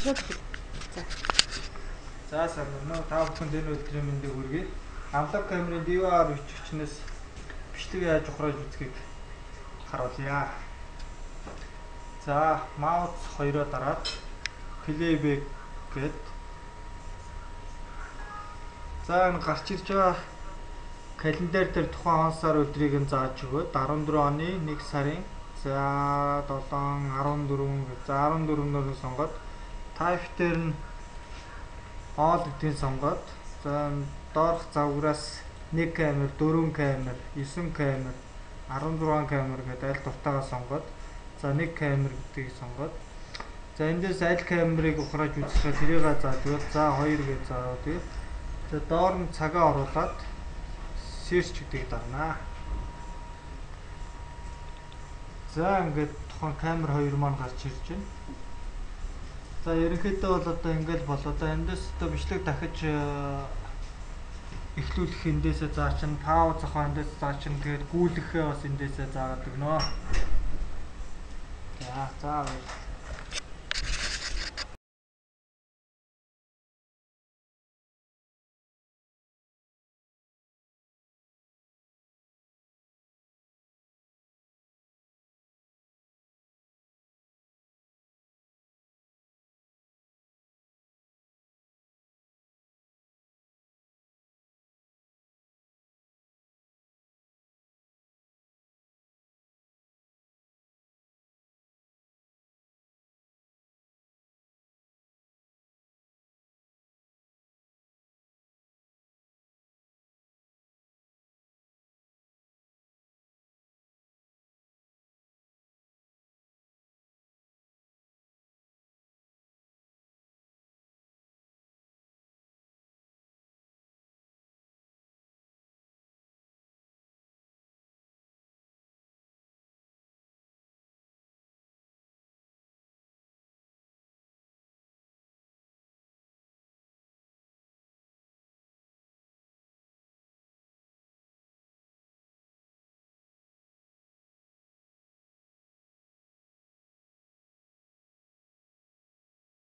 За сайн байна уу? Та бүхэнд энэ өдрийн мэндийг хүргэе. Амлаг камерын DVR бичигчнээс бичлэг яаж ухрааж үзэхийг харуулъя. За, маус 2-оо дараад playback гэд. За, энэ гарч ирж байгаа календар дээр тухайн он сар өдрийг нь зааж өгөөд 14 оны 1 сарын за 7 14 за 14-нөр нь сонгоод type дээр нь all гэдгийг сонгоод за доорх завграас 1 камер, 4 камер, 9 камер, 16 камер гэдэг аль дуртайгаа сонгоод за 1 камер гэдгийг сонгоод за эндээс аль камерыг ухрааж үзэхээр тэрийг заадвал за 2 гэж заагаад тэгээд за доор нь цагаа оруулаад search гэдгийг дарнаа. За ингээд тухайн камер 2 маань гарч ирж байна. За ерөнхийдөө бол одоо ингээл болоо да эндээс одоо бичлэг дахиж эхлүүлэх эндээсээ заачин пауз авах эндээс заачин тэгээд гүйлгэхээ бас эндээсээ заагаад өгнө. За баярлалаа.